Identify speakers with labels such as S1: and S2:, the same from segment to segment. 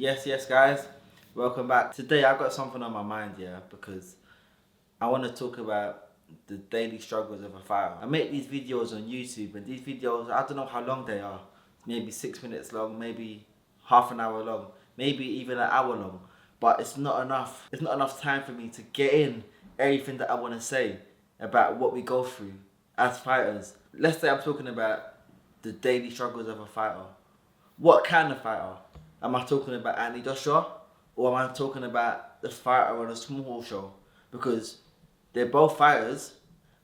S1: Yes, guys. Welcome back. Today I've got something on my mind, because I want to talk about the daily struggles of a fighter. I make these videos on YouTube, and these videos, I don't know how long they are. Maybe 6 minutes long, maybe half an hour long, maybe even an hour long. But it's not enough. It's not enough time for me to get in everything that I want to say about what we go through as fighters. Let's say I'm talking about the daily struggles of a fighter. What kind of fighter? Am I talking about Anthony Joshua, or am I talking about the fighter on a small show? Because they're both fighters,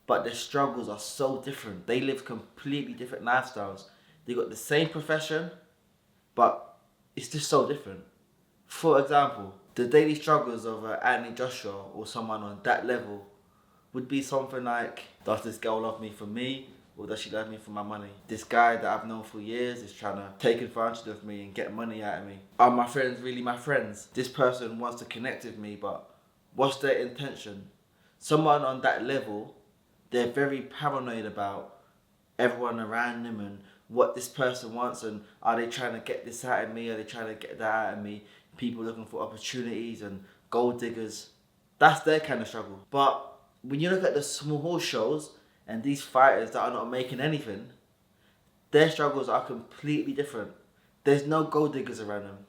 S1: but their struggles are so different. They live completely different lifestyles. They got the same profession, but it's just so different. For example, the daily struggles of Anthony Joshua or someone on that level would be something like, does this girl love me for me, or does she love me for my money? This guy that I've known for years is trying to take advantage of me and get money out of me. Are my friends really my friends? This person wants to connect with me, but what's their intention? Someone on that level, they're very paranoid about everyone around them and what this person wants, and are they trying to get this out of me? Are they trying to get that out of me? People looking for opportunities and gold diggers. That's their kind of struggle. But when you look at the small shows and these fighters that are not making anything, their struggles are completely different. There's no gold diggers around them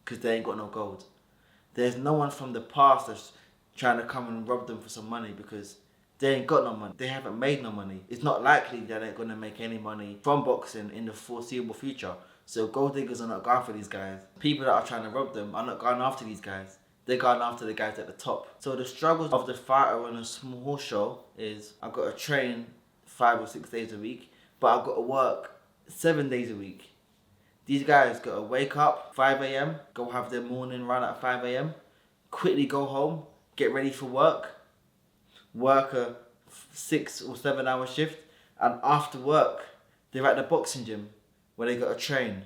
S1: because they ain't got no gold. There's no one from the past that's trying to come and rob them for some money because they ain't got no money. They haven't made no money. It's not likely that they're going to make any money from boxing in the foreseeable future. So gold diggers are not going for these guys. People that are trying to rob them are not going after these guys. They're going after the guys at the top. So the struggles of the fighter on a small show is, I've got to train 5 or 6 days a week, but I've got to work 7 days a week. These guys got to wake up 5 a.m, go have their morning run at 5 a.m, quickly go home, get ready for work a 6 or 7 hour shift, and after work, they're at the boxing gym where they got to train.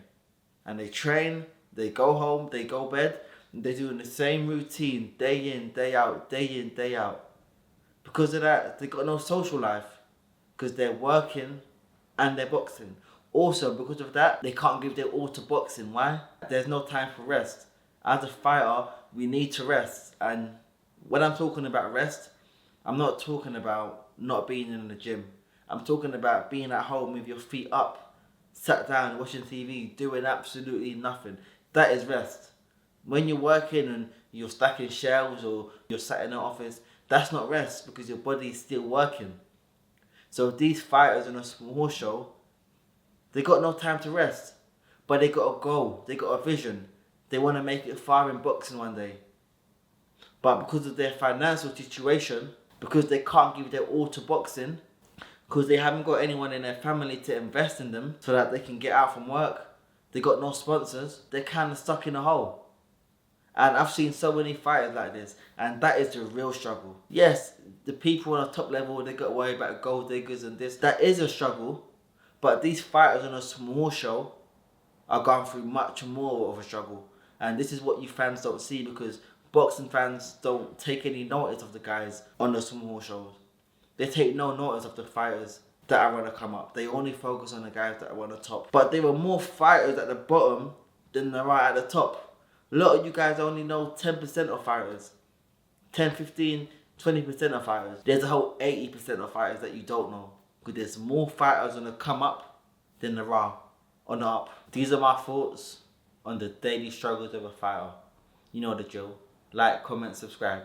S1: And they train, they go home, they go bed, they're doing the same routine day in, day out, day in, day out. Because of that, they got no social life. Because they're working and they're boxing. Also, because of that, they can't give their all to boxing. Why? There's no time for rest. As a fighter, we need to rest. And when I'm talking about rest, I'm not talking about not being in the gym. I'm talking about being at home with your feet up, sat down, watching TV, doing absolutely nothing. That is rest. When you're working and you're stacking shelves or you're sat in the office, that's not rest because your body is still working. So these fighters on a small show, they got no time to rest, but they got a goal, they got a vision. They want to make it far in boxing one day. But because of their financial situation, because they can't give their all to boxing, because they haven't got anyone in their family to invest in them so that they can get out from work, they got no sponsors, they're kind of stuck in a hole. And I've seen so many fighters like this, and that is the real struggle. Yes, the people on the top level, they got to worry about gold diggers and this. That is a struggle, but these fighters on a small show are going through much more of a struggle. And this is what you fans don't see because boxing fans don't take any notice of the guys on the small shows. They take no notice of the fighters that are going to come up. They only focus on the guys that are on the top. But there were more fighters at the bottom than there are at the top. A lot of you guys only know 10% of fighters. 10, 15, 20% of fighters. There's a whole 80% of fighters that you don't know. Because there's more fighters on the come up than there are on the up. These are my thoughts on the daily struggles of a fighter. You know the drill. Like, comment, subscribe.